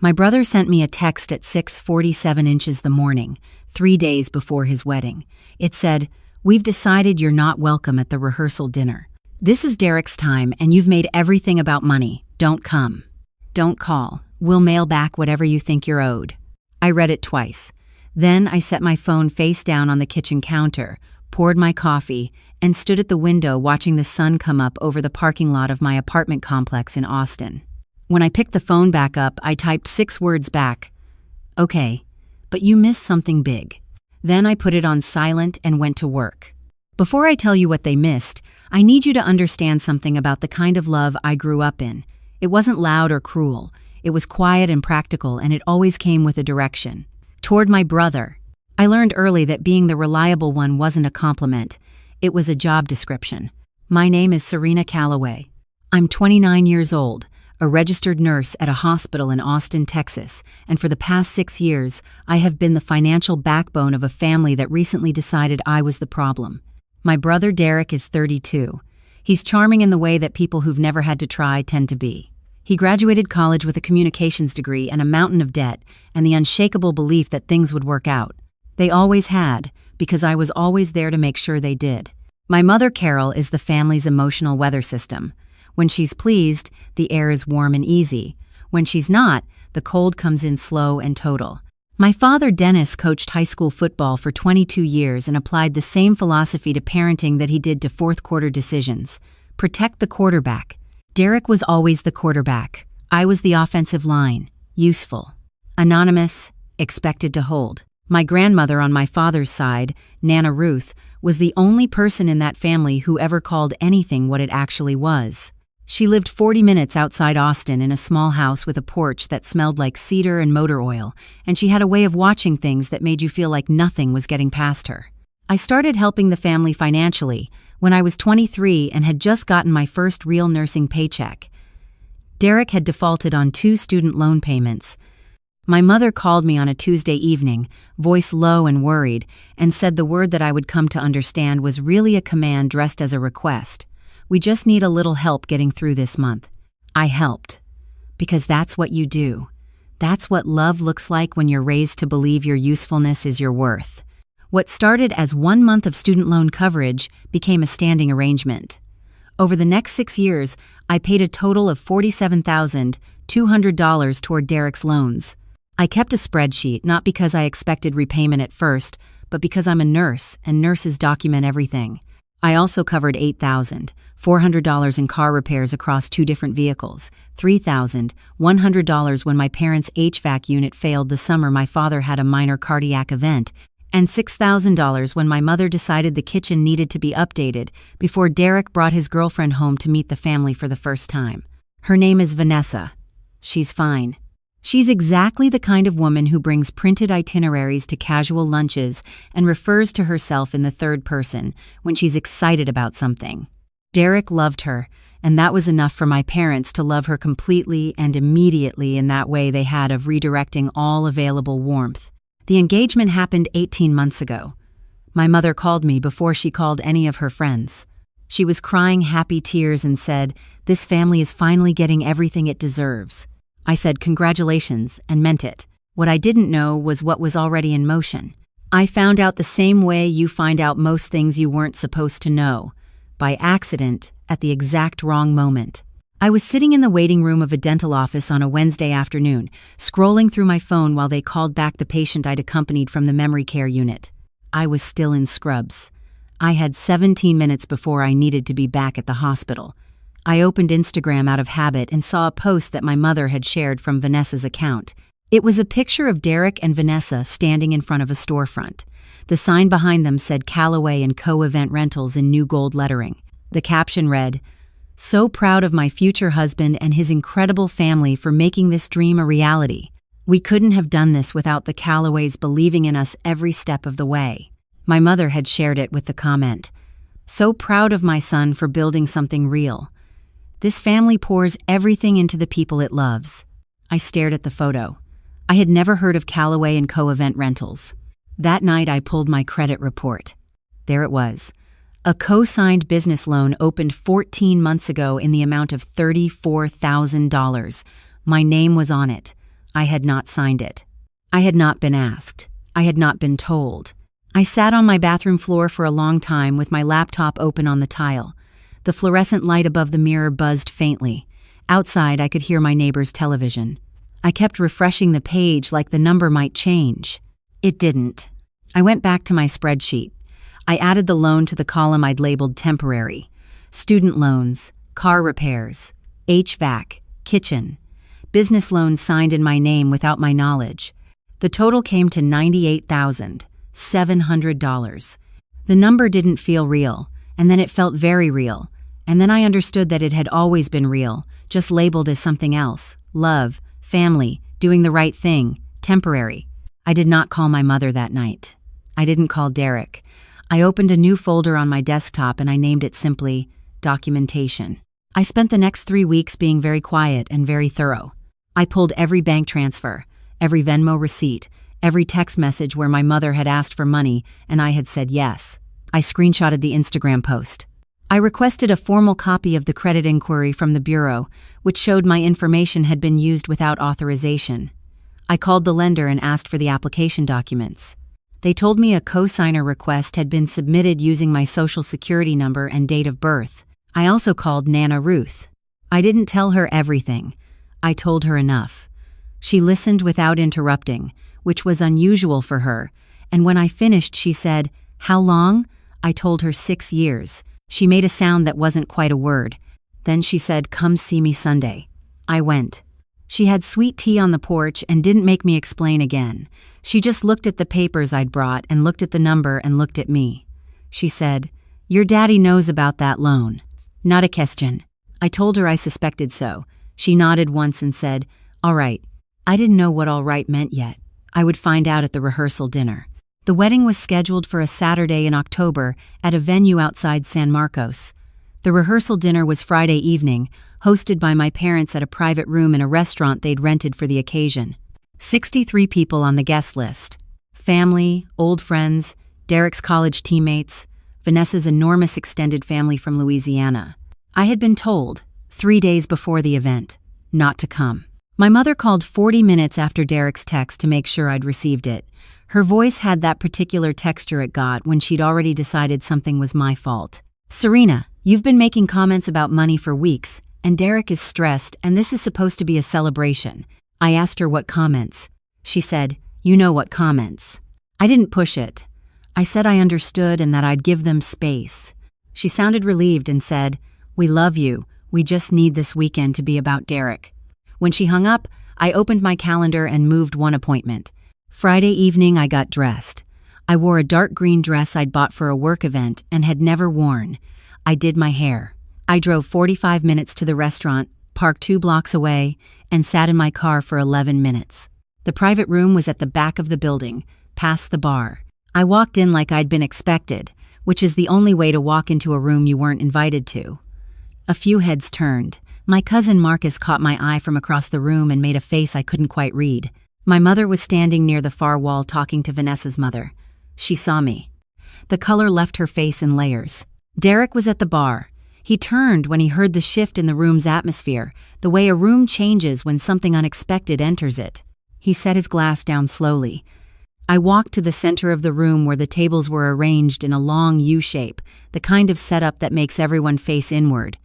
My brother sent me a text at 6:47 inches the morning, 3 days before his wedding. It said, "We've decided you're not welcome at the rehearsal dinner. This is Derek's time and you've made everything about money. Don't come. Don't call. We'll mail back whatever you think you're owed." I read it twice. Then I set my phone face down on the kitchen counter, poured my coffee, and stood at the window watching the sun come up over the parking lot of my apartment complex in Austin. When I picked the phone back up, I typed 6 words back. "Okay, but you missed something big." Then I put it on silent and went to work. Before I tell you what they missed, I need you to understand something about the kind of love I grew up in. It wasn't loud or cruel. It was quiet and practical, and it always came with a direction. Toward my brother, I learned early that being the reliable one wasn't a compliment. It was a job description. My name is Serena Calloway. I'm 29 years old, a registered nurse at a hospital in Austin, Texas, and for the past 6 years, I have been the financial backbone of a family that recently decided I was the problem. My brother Derek is 32. He's charming in the way that people who've never had to try tend to be. He graduated college with a communications degree and a mountain of debt, and the unshakable belief that things would work out. They always had, because I was always there to make sure they did. My mother, Carol, is the family's emotional weather system. When she's pleased, the air is warm and easy. When she's not, the cold comes in slow and total. My father, Dennis, coached high school football for 22 years and applied the same philosophy to parenting that he did to fourth-quarter decisions. Protect the quarterback. Derek was always the quarterback. I was the offensive line. Useful. Anonymous. Expected to hold. My grandmother on my father's side, Nana Ruth, was the only person in that family who ever called anything what it actually was. She lived 40 minutes outside Austin in a small house with a porch that smelled like cedar and motor oil, and she had a way of watching things that made you feel like nothing was getting past her. I started helping the family financially when I was 23 and had just gotten my first real nursing paycheck. Derek had defaulted on 2 student loan payments. My mother called me on a Tuesday evening, voice low and worried, and said the word that I would come to understand was really a command dressed as a request. "We just need a little help getting through this month." I helped. Because that's what you do. That's what love looks like when you're raised to believe your usefulness is your worth. What started as 1 month of student loan coverage became a standing arrangement. Over the next 6 years, I paid a total of $47,200 toward Derek's loans. I kept a spreadsheet not because I expected repayment at first, but because I'm a nurse and nurses document everything. I also covered $8,400 in car repairs across 2 different vehicles, $3,100 when my parents' HVAC unit failed the summer my father had a minor cardiac event, and $6,000 when my mother decided the kitchen needed to be updated before Derek brought his girlfriend home to meet the family for the first time. Her name is Vanessa. She's fine. She's exactly the kind of woman who brings printed itineraries to casual lunches and refers to herself in the third person when she's excited about something. Derek loved her, and that was enough for my parents to love her completely and immediately in that way they had of redirecting all available warmth. The engagement happened 18 months ago. My mother called me before she called any of her friends. She was crying happy tears and said, "This family is finally getting everything it deserves." I said congratulations and meant it. What I didn't know was what was already in motion. I found out the same way you find out most things you weren't supposed to know, by accident at the exact wrong moment. I was sitting in the waiting room of a dental office on a Wednesday afternoon, scrolling through my phone while they called back the patient I'd accompanied from the memory care unit. I was still in scrubs. I had 17 minutes before I needed to be back at the hospital. I opened Instagram out of habit and saw a post that my mother had shared from Vanessa's account. It was a picture of Derek and Vanessa standing in front of a storefront. The sign behind them said Calloway & Co. Event Rentals in new gold lettering. The caption read, "So proud of my future husband and his incredible family for making this dream a reality. We couldn't have done this without the Calloways believing in us every step of the way." My mother had shared it with the comment, "So proud of my son for building something real. This family pours everything into the people it loves." I stared at the photo. I had never heard of Calloway & Co. Event Rentals. That night I pulled my credit report. There it was. A co-signed business loan opened 14 months ago in the amount of $34,000. My name was on it. I had not signed it. I had not been asked. I had not been told. I sat on my bathroom floor for a long time with my laptop open on the tile. The fluorescent light above the mirror buzzed faintly. Outside, I could hear my neighbor's television. I kept refreshing the page like the number might change. It didn't. I went back to my spreadsheet. I added the loan to the column I'd labeled temporary. Student loans, car repairs, HVAC, kitchen. Business loans signed in my name without my knowledge. The total came to $98,700. The number didn't feel real, and then it felt very real, and then I understood that it had always been real, just labeled as something else: love, family, doing the right thing, temporary. I did not call my mother that night. I didn't call Derek. I opened a new folder on my desktop and I named it simply documentation. I spent the next 3 weeks being very quiet and very thorough. I pulled every bank transfer, every Venmo receipt, every text message where my mother had asked for money and I had said yes. I screenshotted the Instagram post. I requested a formal copy of the credit inquiry from the bureau, which showed my information had been used without authorization. I called the lender and asked for the application documents. They told me a co-signer request had been submitted using my social security number and date of birth. I also called Nana Ruth. I didn't tell her everything. I told her enough. She listened without interrupting, which was unusual for her, and when I finished she said, "How long?" I told her 6 years. She made a sound that wasn't quite a word. Then she said, "Come see me Sunday." I went. She had sweet tea on the porch and didn't make me explain again. She just looked at the papers I'd brought and looked at the number and looked at me. She said, "Your daddy knows about that loan." Not a question. I told her I suspected so. She nodded once and said, "All right." I didn't know what all right meant yet. I would find out at the rehearsal dinner. The wedding was scheduled for a Saturday in October at a venue outside San Marcos. The rehearsal dinner was Friday evening, hosted by my parents at a private room in a restaurant they'd rented for the occasion. 63 people on the guest list. Family, old friends, Derek's college teammates, Vanessa's enormous extended family from Louisiana. I had been told, 3 days before the event, not to come. My mother called 40 minutes after Derek's text to make sure I'd received it. Her voice had that particular texture it got when she'd already decided something was my fault. "Serena, you've been making comments about money for weeks, and Derek is stressed, and this is supposed to be a celebration." I asked her what comments. She said, "You know what comments." I didn't push it. I said I understood and that I'd give them space. She sounded relieved and said, "We love you. We just need this weekend to be about Derek." When she hung up, I opened my calendar and moved one appointment. Friday evening, I got dressed. I wore a dark green dress I'd bought for a work event and had never worn. I did my hair. I drove 45 minutes to the restaurant, parked 2 blocks away, and sat in my car for 11 minutes. The private room was at the back of the building, past the bar. I walked in like I'd been expected, which is the only way to walk into a room you weren't invited to. A few heads turned. My cousin Marcus caught my eye from across the room and made a face I couldn't quite read. My mother was standing near the far wall talking to Vanessa's mother. She saw me. The color left her face in layers. Derek was at the bar. He turned when he heard the shift in the room's atmosphere, the way a room changes when something unexpected enters it. He set his glass down slowly. I walked to the center of the room where the tables were arranged in a long U shape, the kind of setup that makes everyone face inward.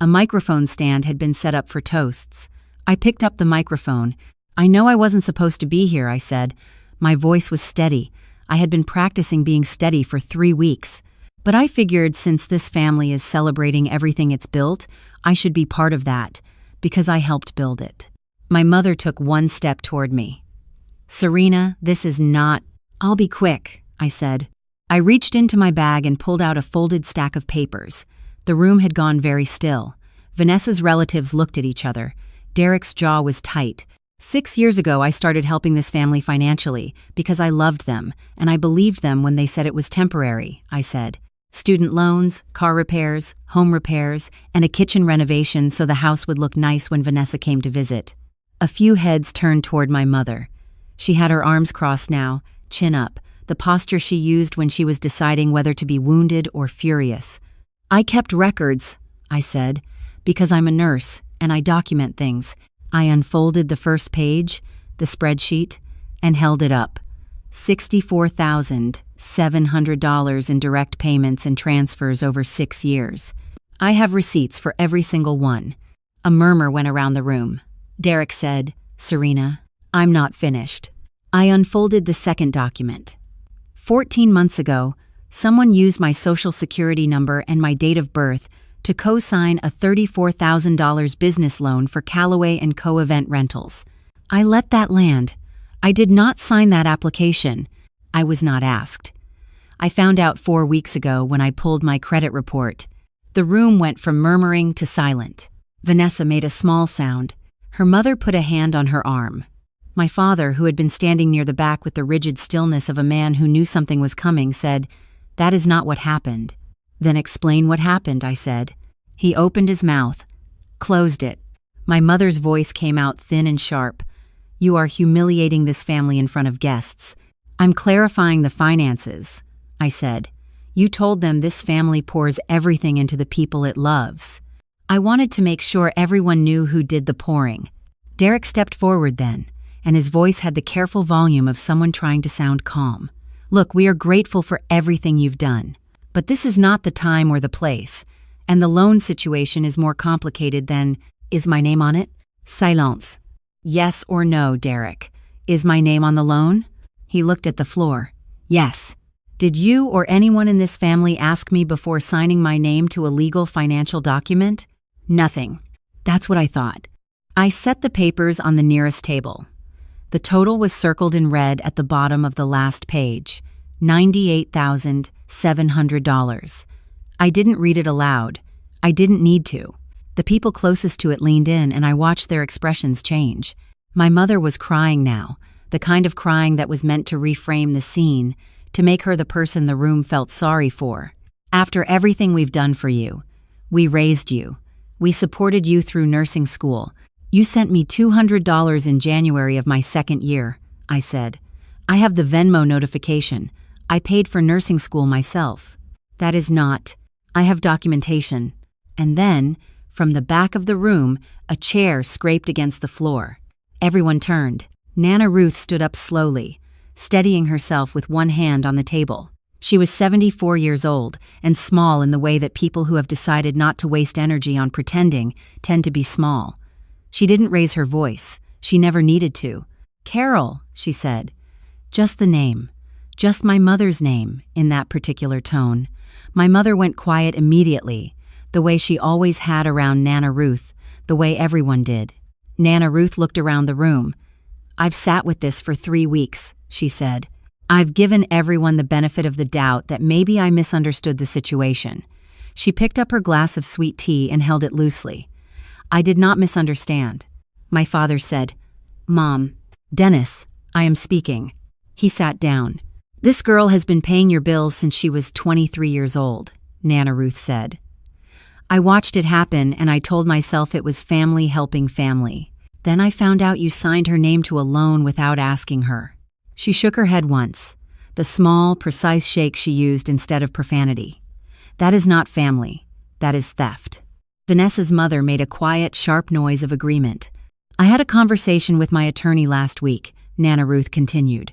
A microphone stand had been set up for toasts. I picked up the microphone. "I know I wasn't supposed to be here," I said. My voice was steady. I had been practicing being steady for 3 weeks. But I figured since this family is celebrating everything it's built, I should be part of that, because I helped build it. My mother took one step toward me. "Serena, this is not—" "I'll be quick," I said. I reached into my bag and pulled out a folded stack of papers. The room had gone very still. Vanessa's relatives looked at each other. Derek's jaw was tight. 6 years ago, I started helping this family financially because I loved them, and I believed them when they said it was temporary, I said. Student loans, car repairs, home repairs, and a kitchen renovation so the house would look nice when Vanessa came to visit. A few heads turned toward my mother. She had her arms crossed now, chin up, the posture she used when she was deciding whether to be wounded or furious. "I kept records," I said, "because I'm a nurse, and I document things." I unfolded the first page. the spreadsheet, and held it up. $64,700 in direct payments and transfers over 6 years. I have receipts for every single one. A murmur went around the room. Derek said, "Serena, I'm not finished." I unfolded the second document. 14 months ago, someone used my social security number and my date of birth to co-sign a $34,000 business loan for Calloway & Co. event rentals. I let that land. I did not sign that application. I was not asked. I found out 4 weeks ago when I pulled my credit report. The room went from murmuring to silent. Vanessa made a small sound. Her mother put a hand on her arm. My father, who had been standing near the back with the rigid stillness of a man who knew something was coming, said, "That is not what happened." "Then explain what happened," I said. He opened his mouth, closed it. My mother's voice came out thin and sharp. "You are humiliating this family in front of guests." "I'm clarifying the finances," I said. "You told them this family pours everything into the people it loves." I wanted to make sure everyone knew who did the pouring. Derek stepped forward then, and his voice had the careful volume of someone trying to sound calm. "Look, we are grateful for everything you've done. But this is not the time or the place, and the loan situation is more complicated than, is my name on it?" Silence. "Yes or no, Derek? Is my name on the loan?" He looked at the floor. "Yes." "Did you or anyone in this family ask me before signing my name to a legal financial document?" "Nothing." "That's what I thought." I set the papers on the nearest table. The total was circled in red at the bottom of the last page, $98,700. I didn't read it aloud. I didn't need to. The people closest to it leaned in, and I watched their expressions change. My mother was crying now, the kind of crying that was meant to reframe the scene, to make her the person the room felt sorry for. "After everything we've done for you, we raised you. We supported you through nursing school. You sent me $200 in January of my second year," I said. "I have the Venmo notification. I paid for nursing school myself." "That is not. I have documentation." And then, from the back of the room, a chair scraped against the floor. Everyone turned. Nana Ruth stood up slowly, steadying herself with one hand on the table. She was 74 years old and small in the way that people who have decided not to waste energy on pretending tend to be small. She didn't raise her voice. She never needed to. "Carol," she said. Just the name. Just my mother's name, in that particular tone. My mother went quiet immediately, the way she always had around Nana Ruth, the way everyone did. Nana Ruth looked around the room. "I've sat with this for 3 weeks," she said. "I've given everyone the benefit of the doubt that maybe I misunderstood the situation." She picked up her glass of sweet tea and held it loosely. "I did not misunderstand." My father said, "Mom." "Dennis, I am speaking." He sat down. "This girl has been paying your bills since she was 23 years old," Nana Ruth said. "I watched it happen and I told myself it was family helping family. Then I found out you signed her name to a loan without asking her." She shook her head once, the small, precise shake she used instead of profanity. "That is not family. That is theft." Vanessa's mother made a quiet, sharp noise of agreement. "I had a conversation with my attorney last week," Nana Ruth continued.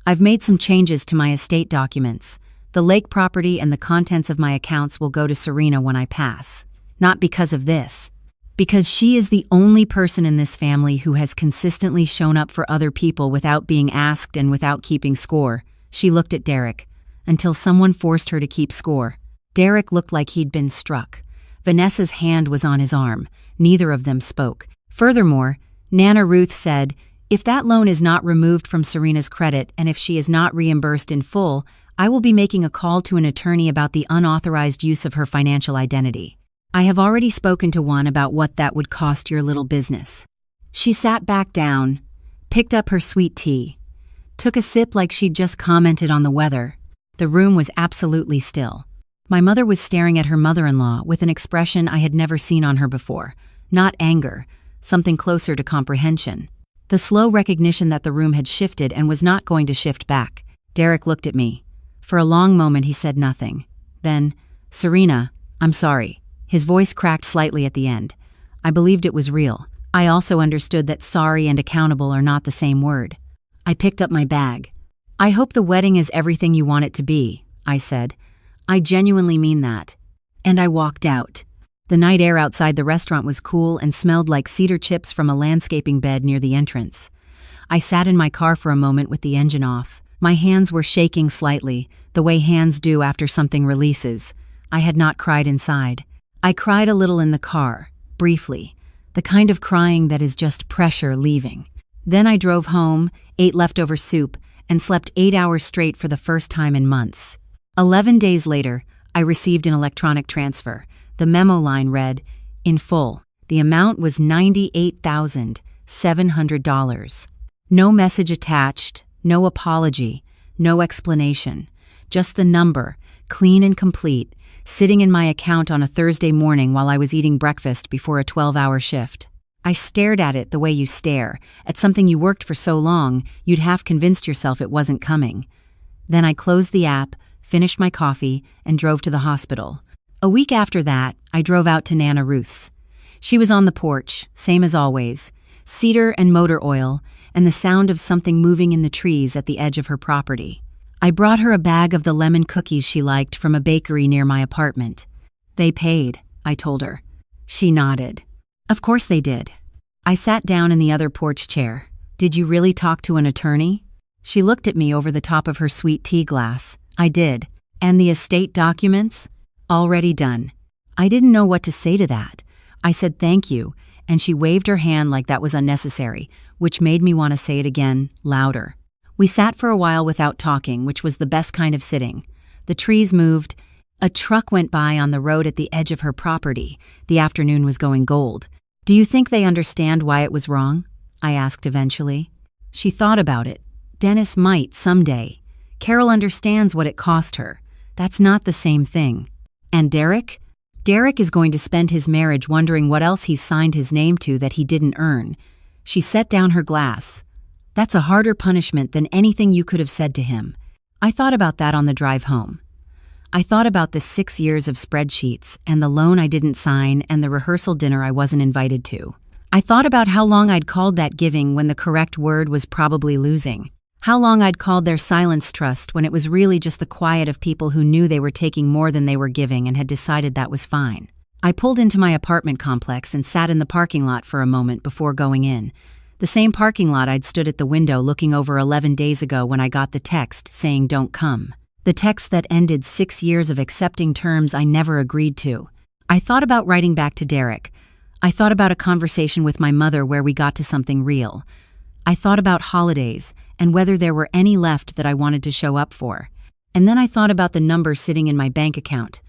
"I've made some changes to my estate documents. The lake property and the contents of my accounts will go to Serena when I pass. Not because of this. Because she is the only person in this family who has consistently shown up for other people without being asked and without keeping score." She looked at Derek, until someone forced her to keep score. Derek looked like he'd been struck. Vanessa's hand was on his arm. Neither of them spoke. Furthermore, Nana Ruth said, "If that loan is not removed from Serena's credit and if she is not reimbursed in full, I will be making a call to an attorney about the unauthorized use of her financial identity. I have already spoken to one about what that would cost your little business." She sat back down, picked up her sweet tea, took a sip like she'd just commented on the weather. The room was absolutely still. My mother was staring at her mother-in-law with an expression I had never seen on her before. Not anger, something closer to comprehension. The slow recognition that the room had shifted and was not going to shift back. Derek looked at me. For a long moment he said nothing. Then, "Serena, I'm sorry." His voice cracked slightly at the end. "I believed it was real. I also understood that sorry and accountable are not the same word. I picked up my bag. "I hope the wedding is everything you want it to be," I said. "I genuinely mean that." And I walked out. The night air outside the restaurant was cool and smelled like cedar chips from a landscaping bed near the entrance. I sat in my car for a moment with the engine off. My hands were shaking slightly, the way hands do after something releases. I had not cried inside. I cried a little in the car, briefly, the kind of crying that is just pressure leaving. Then I drove home, ate leftover soup, and slept 8 hours straight for the first time in months. 11 days later, I received an electronic transfer. The memo line read, "In full." The amount was $98,700. No message attached, no apology, no explanation. Just the number, clean and complete, sitting in my account on a Thursday morning while I was eating breakfast before a 12-hour shift. I stared at it the way you stare, at something you worked for so long, you'd half convinced yourself it wasn't coming. Then I closed the app, finished my coffee, and drove to the hospital. A week after that, I drove out to Nana Ruth's. She was on the porch, same as always, cedar and motor oil, and the sound of something moving in the trees at the edge of her property. I brought her a bag of the lemon cookies she liked from a bakery near my apartment. "They paid," I told her. She nodded. "Of course they did." I sat down in the other porch chair. "Did you really talk to an attorney?" She looked at me over the top of her sweet tea glass. "I did." "And the estate documents?" "Already done." I didn't know what to say to that. I said thank you, and she waved her hand like that was unnecessary, which made me want to say it again, louder. We sat for a while without talking, which was the best kind of sitting. The trees moved. A truck went by on the road at the edge of her property. The afternoon was going gold. "Do you think they understand why it was wrong?" I asked eventually. She thought about it. "Dennis might someday. Carol understands what it cost her. That's not the same thing." "And Derek?" "Derek is going to spend his marriage wondering what else he's signed his name to that he didn't earn." She set down her glass. "That's a harder punishment than anything you could have said to him." I thought about that on the drive home. I thought about the 6 years of spreadsheets and the loan I didn't sign and the rehearsal dinner I wasn't invited to. I thought about how long I'd called that giving when the correct word was probably losing. How long I'd called their silence trust when it was really just the quiet of people who knew they were taking more than they were giving and had decided that was fine. I pulled into my apartment complex and sat in the parking lot for a moment before going in. The same parking lot I'd stood at the window looking over 11 days ago when I got the text saying don't come. The text that ended 6 years of accepting terms I never agreed to. I thought about writing back to Derek. I thought about a conversation with my mother where we got to something real. I thought about holidays and whether there were any left that I wanted to show up for. And then I thought about the number sitting in my bank account.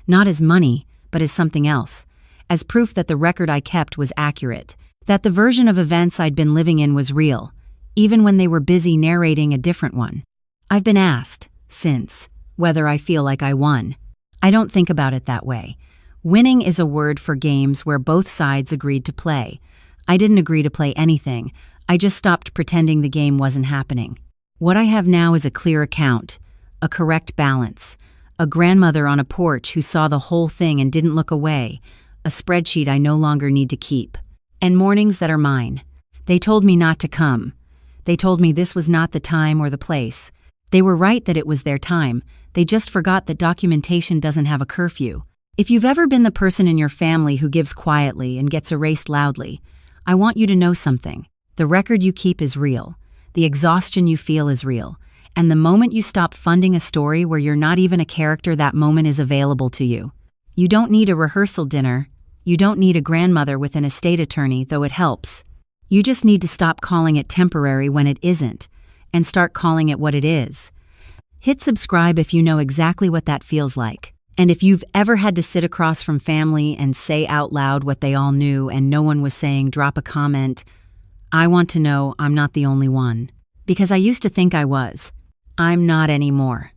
Not as money, but as something else. As proof that the record I kept was accurate. That the version of events I'd been living in was real, even when they were busy narrating a different one. I've been asked, since, whether I feel like I won. I don't think about it that way. Winning is a word for games where both sides agreed to play. I didn't agree to play anything. I just stopped pretending the game wasn't happening. What I have now is a clear account, a correct balance, a grandmother on a porch who saw the whole thing and didn't look away, a spreadsheet I no longer need to keep, and mornings that are mine. They told me not to come. They told me this was not the time or the place. They were right that it was their time. They just forgot that documentation doesn't have a curfew. If you've ever been the person in your family who gives quietly and gets erased loudly, I want you to know something. The record you keep is real. The exhaustion you feel is real. And the moment you stop funding a story where you're not even a character, that moment is available to you. You don't need a rehearsal dinner. You don't need a grandmother with an estate attorney, though it helps. You just need to stop calling it temporary when it isn't, and start calling it what it is. Hit subscribe if you know exactly what that feels like. And if you've ever had to sit across from family and say out loud what they all knew and no one was saying, drop a comment. I want to know I'm not the only one. Because I used to think I was. I'm not anymore.